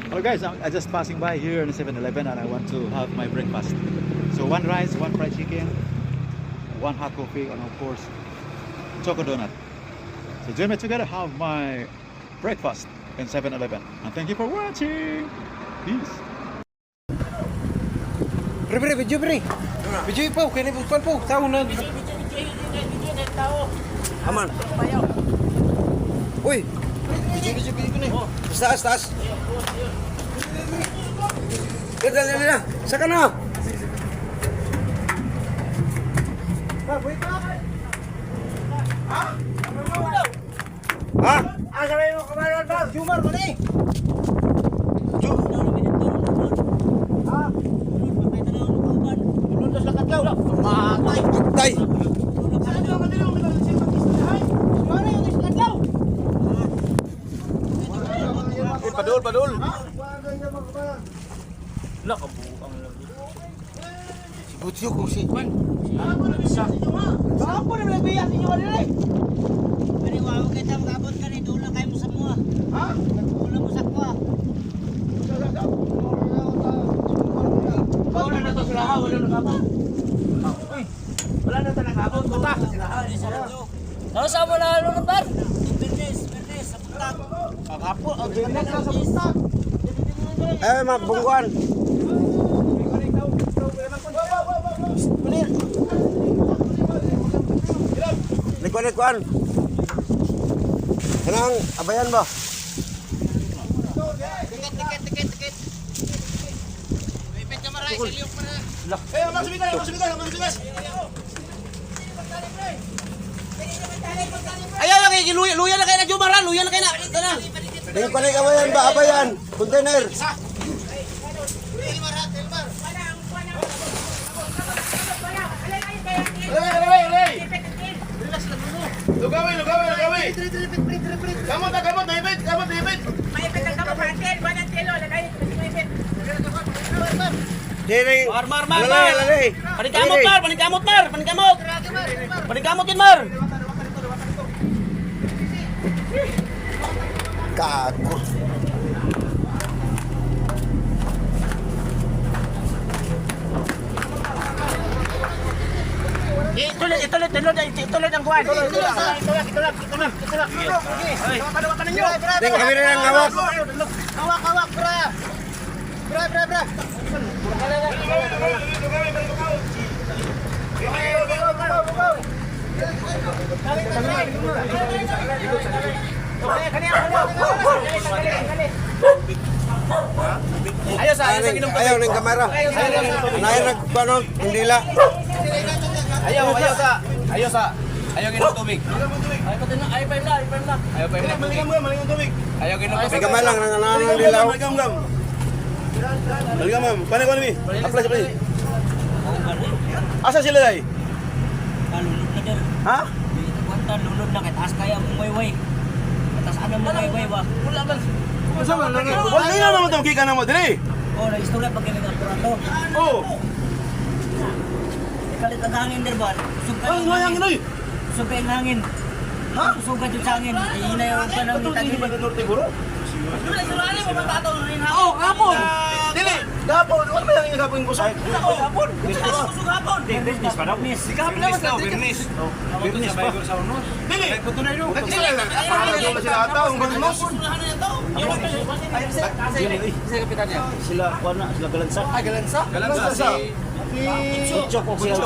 Hello guys, I'm just passing by here in the 7-Eleven and I want to have my breakfast. So one rice, one fried chicken, one hot coffee, and of course, choco donut. So join me together have my breakfast in 7-Eleven. And thank you for watching. Peace. Pre, video pre. Video po, kini bukan po. Tahu na. Aman. Uy. Video ni. Taas. Dala. Saka na. Ha? Asa na yung kamaran ba? Jumar mo ni. Tay. Padul. Lah kabuang lagi. Si Butyo ko si Kwan. Apa na biya ninyo dili? Kani wa kita magabot kani dulo kay mo sa mua. Ha? Dulo mo sa kwa. Wala na to sila, wala na kabot. Wala na ta nakabot buta. Sa mo na ano bar? Bernes sa butak. Kakapo, ang ganda sa butak. Mabungkuan. Likuan. Kanang abayan ba? Tiket. Ipit ka maray, siliyok pa na. Magsubigas. Ayaw, luya na kayo na Jumaran, luya na kayo na. Tingin pa rin abayan ba? Abayan, container. Lugawi. Kamot, naipit. Maipit ang kamot, pantil, banang tilo, lagay nito, maipit. Mar. Paningkamot yun, Mar. Kago. Ituloy ang kuwan. Ituloy. Padawakan ninyo. Deng, kami rin ang hawak. Hawak, bra. Bra. Ayaw ng kamera. Nahin nagpanon, hindi la. Ayaw ginom tubig. Ayaw pa imla. Malingang tubig. Ayaw ginom tubig. May kamay lang nang dilaw. Malingang ma'am. Paano ko nimi? Apply. Asa sila dai? Lulod na der. Ha? Lulod na kay taas kaya mo wayway. Taas ano mo wayway ba? Wala man. Wala na naman tong kika na mo diri. Oh, na istorya pag kini apurado. Oh. Kalit ang hangin der ba? Ay, ngoyang inoy. Supay ang hangin. Ha? Sugat yung hangin. Hinayo pa nang itagin. Norte guro. Surali mo matataw rin ha. Oh, hapon. Dili. Hapon. Ano ba yung hapon ko sa? Hapon. Hapon. Business pa daw. Business daw, business. Business pa. Dili. Puto na yun. Sila lang. Ano ba sila ata? Ang business. Sila galansa. Galansa. Choco siya.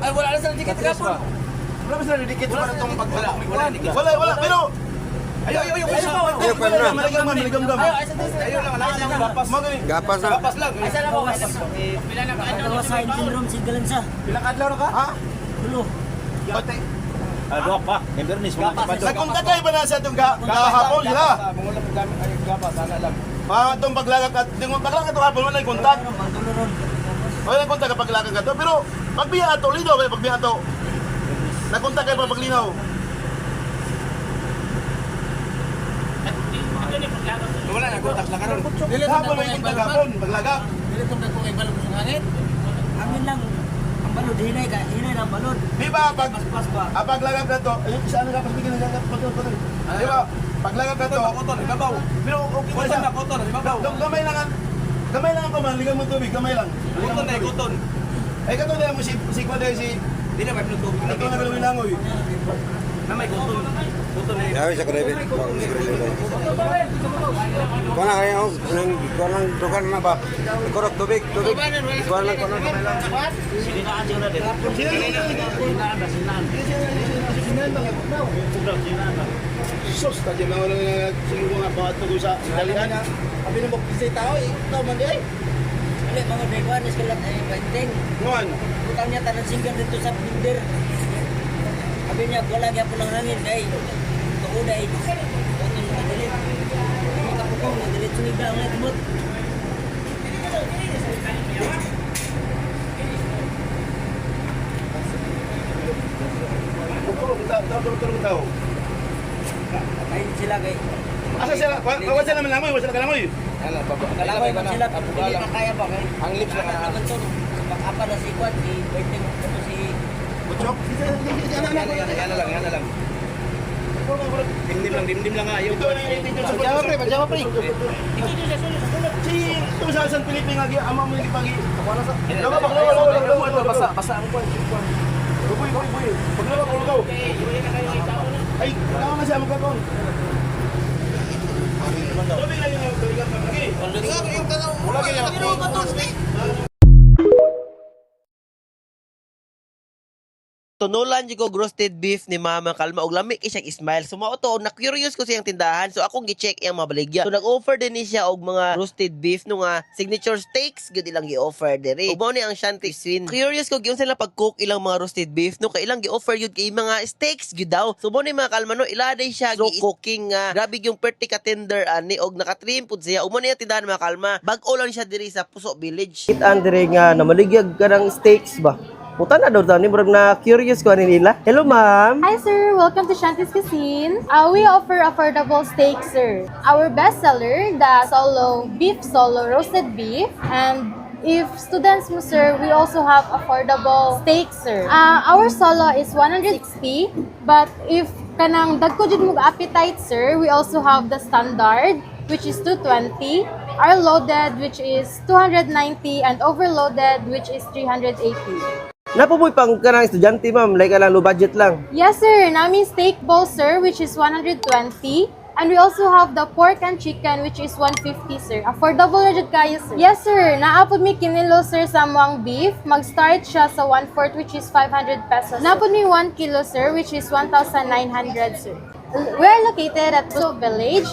Ay wala na sa tiket hapon. Wala ba sila didikit sa itong pagwala? Wala. Pero ayaw pa na. Maligam-gam. Ayaw lang. Gapas lang. Asa na bawas. Pila na ka sa syndrome si Galansa. Pila kadlaw na ka? Ha? Tulo. Pati. Doak pa. Bernis mo. Nagkungkatay ba na sa itong gahapon sila? Mangulap ng gamit ay gapas, sana lang. Itong paglagak at itong hapon wala yung kontak. Wala yung kontak kapag lagak ito. Pero pagbiya ito, linaw kayo pagbiya ito. Nagkontak kayo paglinaw. Wala na, kontak na karon. Hapon may kontak hapon, paglagak. Dili tong dagko kay balog sa hangin. Amin lang ang balod hinay ang balod. Di ba pag Pas ba? paglagak na ito, ayun isa na kapag bigyan na pagod. Di ba? Paglagak na ito, Kotor, ibabaw. pero okay Wala pa siya na kotor, ibabaw. Gamay Kamay lang ako man, ligang mo tubig, kamay lang. Guton na, guton. Ay, kato na mo si Kwade, si... Di na, may tubig. Ito na galawin lang, oy. Na may guton. Guton na. Yawi sa kadebit. Kuha na kayo, kuha ng dugan na ba? Kurot, tubig. Kuha lang, kuha lang. Sinaan siya na din. Sus, tadi na wala nga siguro nga bato ko sa dalian. Abi na mo kasi tao, ikaw man di ay. Wala mga daywan is kalat ay painting. Ngon. Utang niya tanan singgan dito sa binder. Sabi niya wala gyud pulang hangin kay tuod ay. Ano madali. Kapukong madali sumida ang limot. Tulong tao. Kain sila kay Asa sila? Kawan sila malamoy, wala sila kalamoy. Ala, baba. kalaway man sila Apo hindi lang. makaya ba kay. Ang lips lang. Naman to. Baka na si Kwan si Berting ito si Butchok. Yan na lang. Dimdim lang nga. Yung Pajama pre. Si ito sa San Felipe nga ama mo ni pagi. Wala sa. Lawa basa ang kwan. Buy. Paglawa ko lugaw. Ay, nawa na siya magkakon. Tubig lang yung tubig lang pagi. Wala kaya. Tunulan jud ko roasted beef ni Mama Kalma og lami kay siyang smile. So mao to na curious ko sa iyang tindahan. So akong gi-check iyang mga baligya. So nag-offer din ni siya og mga roasted beef no nga signature steaks gyud ilang gi-offer diri. Ug mao ni ang Shanty Swin. Curious ko gyud sila pag-cook ilang mga roasted beef no kay ilang gi-offer gyud kay mga steaks gyud daw. So mao ni mga Kalma no iladay siya slow cooking nga grabe yung perti ka tender ani og nakatrim pud siya. Ug mao ni ang tindahan mga Kalma. Bag-o lang siya diri sa Puso Village. Kitaan dire nga namaligyag ka ng steaks ba? Puta na daw ni murag na curious ko ani nila. Hello ma'am. Hi sir, welcome to Shanty's Cuisine. We offer affordable steaks, sir. Our best seller, the solo roasted beef, and if students mo sir, we also have affordable steaks, sir. Our solo is 160, but if kanang dagko jud mo appetite, sir, we also have the standard, which is 220, our loaded, which is 290, and overloaded, which is 380. Napumoy pang kanang estudyante ma'am, like lang low budget lang. Yes, sir. Nami steak bowl, sir, which is 120. And we also have the pork and chicken, which is 150, sir. Affordable na jud kayo, sir. Yes, sir. Naapod mi kinilo, sir, sa muang beef. Mag-start siya sa 1/4, which is 500 pesos. Naapod mi 1 kilo, sir, which is 1,900, sir. We are located at Puso Village,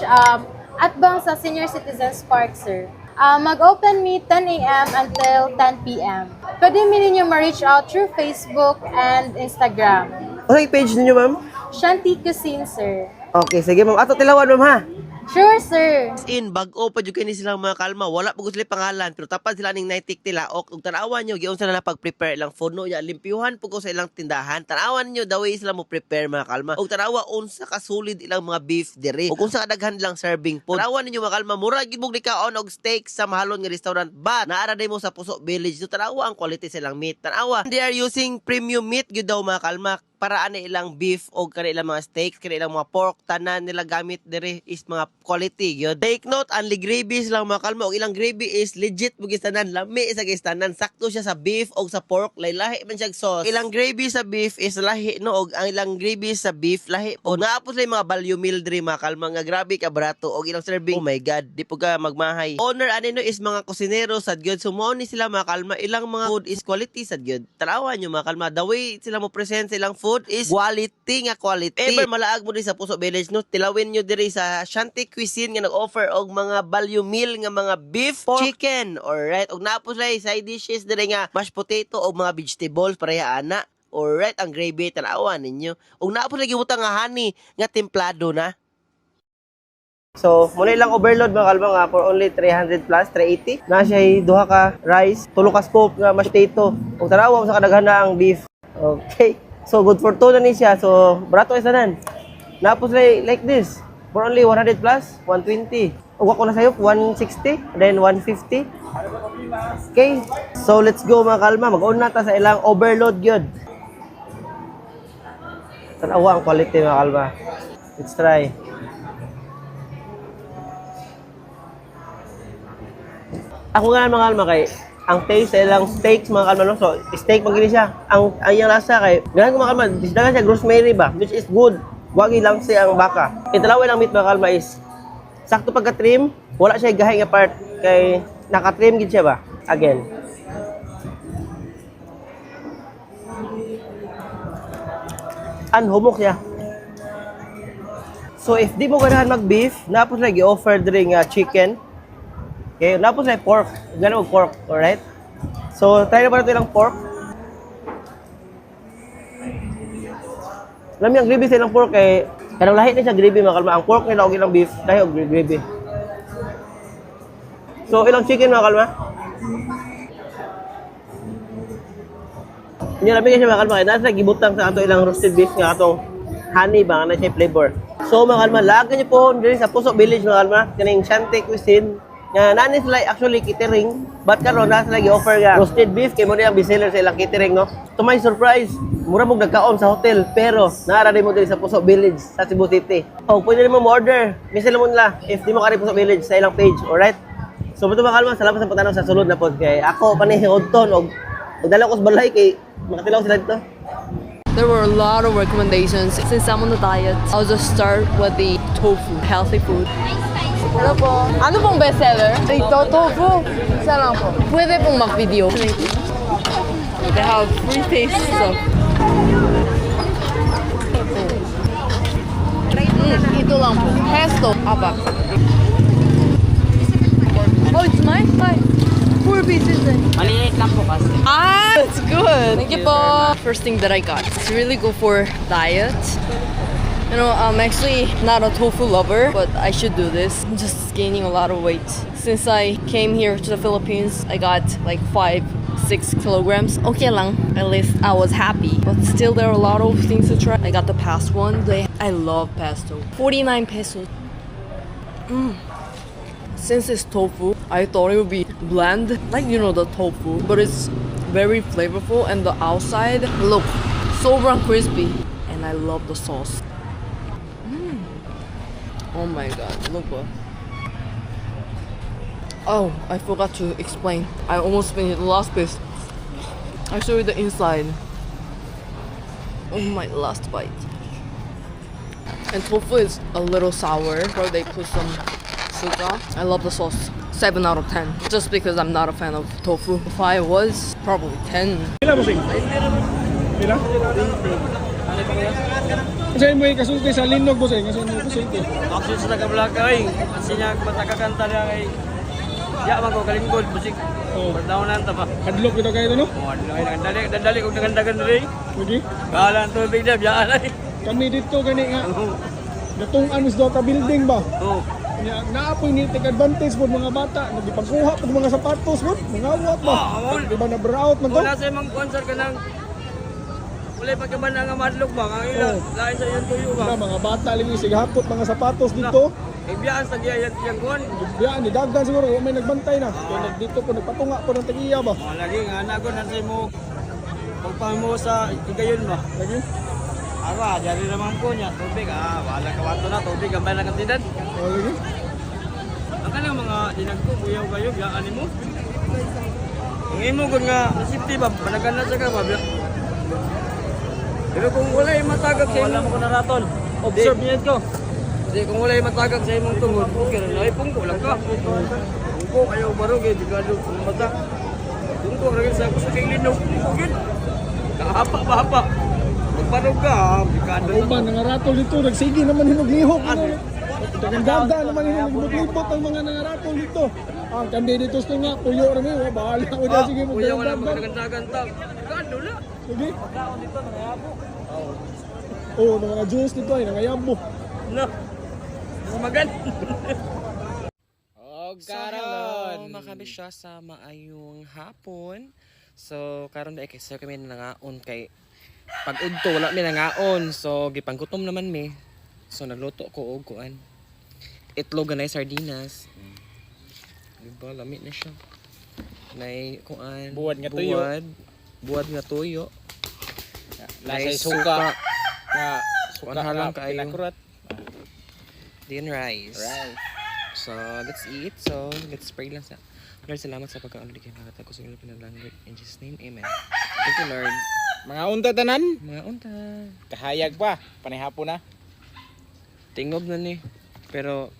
at bang sa Senior Citizens Park, sir. Mag-open mi 10 a.m. until 10 p.m. Pwede mi ninyo ma-reach out through Facebook and Instagram. Okay, page ninyo ma'am? Shanty Cuisine, sir. Okay, sige ma'am. Ato tilawan ma'am ha. Sure, sir. In bag-o pa jud kini silang mga Kalma, wala pa gud sila pangalan pero tapad sila ning naitik nila og tanawan nyo giun sila na pag-prepare ilang food no ya limpyuhan po ko sa ilang tindahan. Tanawan nyo the way sila mo prepare mga Kalma. Og tanawa unsa ka solid ilang mga beef diri. Og unsa kadaghan ilang serving po. Tanawan ninyo mga Kalma, mura gid mong nikaon og steak sa mahalon nga restaurant but naara day mo sa Puso Village. So tanawa ang quality silang meat. Tanawa they are using premium meat gyud daw mga Kalma. Para ani ilang beef o kani ilang mga steak, kani ilang mga pork, tanan nila gamit diri is mga quality gyud. Take note, only gravy lang mga Kalma og ilang gravy is legit mo gistanan, lami sa gistanan, sakto siya sa beef o sa pork, lahi man siya sauce. Ilang gravy sa beef is lahi no og ang ilang gravy sa beef lahi. O naapos lang mga value meal diri mga Kalma nga grabe ka barato og ilang serving. Oh my god, di po ka magmahay. Owner ani no is mga kusinero sad gyud. Sumo ni sila mga Kalma, ilang mga food is quality sad gyud. Tanawan nyo mga Kalma, the way sila mo present sa ilang food is quality nga quality. Ever malaag mo din sa Puso Village no, tilawin nyo diri sa Shanty Cuisine nga nag-offer og mga value meal nga mga beef, pork, chicken, alright. Og napos lay side dishes diri nga mashed potato og mga vegetables pareha ana. Alright, ang gravy tanawan ninyo. Og napos lagi butang nga honey nga templado na. So, muna ilang overload mga Kalma nga for only 300 plus, 380. Na siya duha ka rice, tulo ka scoop nga mashed potato. Og tanawa sa kadaghan na ang beef. Okay. So, good for 2 na ni siya. So, barato isa nan. Napos like this. For only 100 plus, 120. Uwa ko na sa'yo, 160, then 150. Okay. So, let's go mga Kalma. Mag-on na ta sa ilang overload yun. Tanawa ang quality mga Kalma. Let's try. Ako nga mga kalma kay ang taste sa ilang steaks mga kalma no. So steak magini siya. Ang iyang lasa kay ganun ko mga kalma, disdagan siya rosemary ba, which is good. Wagi lang siya ang baka. Italawin ang meat mga kalma is sakto pagka-trim, wala siya gahay nga part kay naka-trim gid siya ba. Again. Humok siya. So if di mo ganahan mag-beef, napos na gi-offer diri nga chicken. Okay, napos na pork. Gana mag pork, alright? So try na ba natin ilang pork? Alam niyo, ang gravy sa ilang pork kay kanang lahi na siya gravy mga kalma. Ang pork nila og ilang beef, lahi og gravy. So ilang chicken mga kalma? Hindi namin siya mga kalma kay nasa gibutang sa ato ilang roasted beef nga atong honey ba nga na siya flavor. So mga kalma, lagan niyo po diri sa Puso Village mga kalma, kaning Shante Cuisine. Nga nani sila actually catering, but karon nasa lagi offer nga roasted beef kay mo ang bestseller sa ilang catering no. To my surprise, mura mong nagkaon sa hotel pero naara din mo diri sa Puso Village sa Cebu City. Oh, pwede mo order. Message mo nila if di mo kari Puso Village sa ilang page, alright? So mga kalma, salamat sa pagtanaw sa sulod na pod kay ako pa ni Odton og dala ko sa balay kay makatilaw sila dito. There were a lot of recommendations. Since I'm on the diet, I'll just start with the tofu, healthy food. Hello po. Ano pong bestseller? Ito, tofu. Isa lang po. Pwede pong mag-video. They have free tastes of... ito lang po. Pesto. Apa. Oh, it's mine? Mine. 4 pieces then. Maliit lang po kasi. Ah, that's good. Thank you po. First thing that I got. It's really good for diet. You know, I'm actually not a tofu lover, but I should do this. I'm just gaining a lot of weight. Since I came here to the Philippines, I got like 5-6 kilograms. Okay lang. At least I was happy. But still, there are a lot of things to try. I got the past one. I love pesto. 49 pesos. Since it's tofu, I thought it would be bland, like you know the tofu, but it's very flavorful and the outside, look, sobrang crispy. And I love the sauce. Oh my god, look what. Oh, I forgot to explain. I almost finished the last piece. I show you the inside. Oh my last bite. And tofu is a little sour, so they put some sugar. I love the sauce. 7 out of 10. Just because I'm not a fan of tofu. If I was, probably 10. Pila mo sing? Pila? Kasi mo kasulti sa linog mo sing, kasi mo kasulti. Actually sa taga-Blanca ay, kasi niya matakakanta niya kay ya man ko kalinggod musik. Pagdaunan ta pa. Hadlok ito kayo no? Dali kog nagandagan diri. Okay. Kalan tubig na biyaan ay. Kami dito gani nga. Datong anos daw ka building ba? Oo. Naapoy ni take advantage po mga bata, nagipagkuha po mga sapatos mo, mga awat ba? Di ba na brown man to? Wala sa imong concert ka nang wala pagkaman nga madlok ba? Ang ilang lain sa iyong tuyo ba? Mga bata lagi sige hapot mga sapatos dito. Ibiyaan sa giya yang kuan. Ibiyaan ni daggan siguro may nagbantay na. Kaya dito po nagpatunga po ng tagiya ba? Lagi nga anak ko nan sa imo pagpamo sa igayon ba? Lagi. Ara, jadi naman po niya, tubig wala ka wato na, tubig ang bayan na kantidad. Lagi. Ang kanang mga dinagko, buyaw kayo, biyaan mo. Ang imo kung nga, safety ba, panagan na siya ka ba? Pero kung wala yung matagag sa imong... Wala mo ko na raton, observe niya ko. Hindi, kung wala yung matagag sa imong tungod, okay rin, ay pungko lang ka. Pungko, ayaw barog eh, bigado, kung mata. Pungko, rin sa gusto kay linog, pungko yun. Kahapa. Magbarog ka, bigado na. Uban, nangaratol dito, nagsigi naman hinog-lihok. Ganda naman hinog-libot ang mga nangaratol dito. Ang kandi dito sa nga, puyo rin eh, bahala ko dyan, sige mo. Kuya, wala maganda-ganda. Bigado na. Sige. Pagkaon dito, nangayabo. Oo, mga juice dito ay nangayabo. No. Magan. Karon makami siya sa maayong hapon. So karon dai kay sir kami nangaon kay pag udto wala mi nangaon. So gipanggutom naman mi. So nagluto ko og kuan. Itlog na sardinas. Diba lamit na siya. Nay kuan Buwad nga tuyo. Buwad nga tuyo. Lasay suka. Na suka halang kaayo. pinakurat. Din rice. So, let's eat. So, let's pray lang sa Lord, salamat sa pagkaon ulit kayo nakatag ko sa inyong pinaglanggit. In Jesus' name, Amen. Thank you, Lord. Mga unta tanan. Mga unta. Kahayag pa. Panihapon na. Tingob na ni. Pero,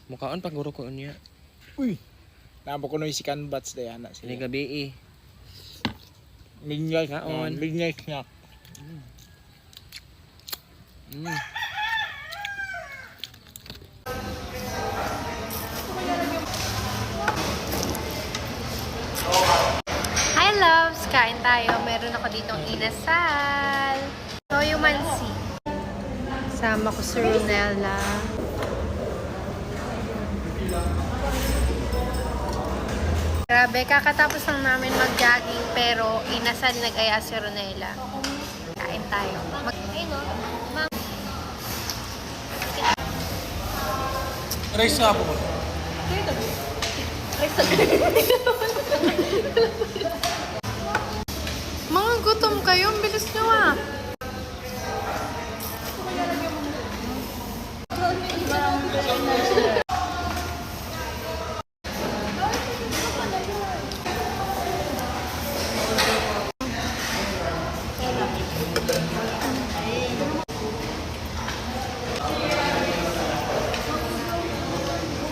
mukhaon pag guro ko niya. Uy. Namo ko no yung sikan bats day anak Sini sila. gabi eh. Linyay Kaon. Linyay snack. Hi loves! Kain tayo. Meron ako ditong inasal. Toyo mansi. Sama ko si Ronella. Grabe, kakatapos lang namin mag-jogging pero inasal nag-aya si Ronella. Kain tayo. Rice nga po. Mga gutom kayo, ang bilis nyo ah.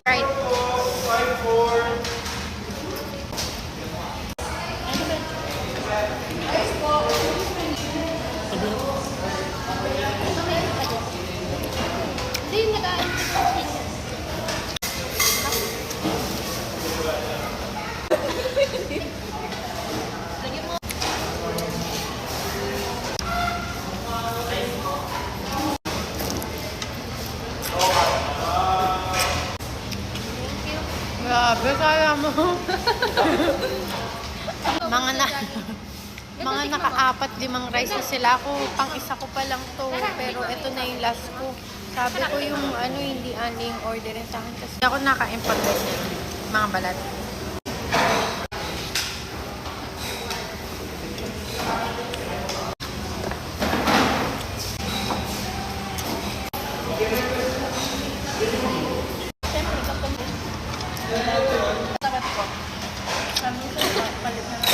Right. Grabe, kaya mo. mga naka-apat, 5 rice na sila. Ako, pang isa ko pa lang to. Pero ito na yung last ko. Sabi ko yung hindi aning orderin sa akin. Kasi ako naka-import rice nila. Mga balat. Tabat ko. Sabi ko, palit na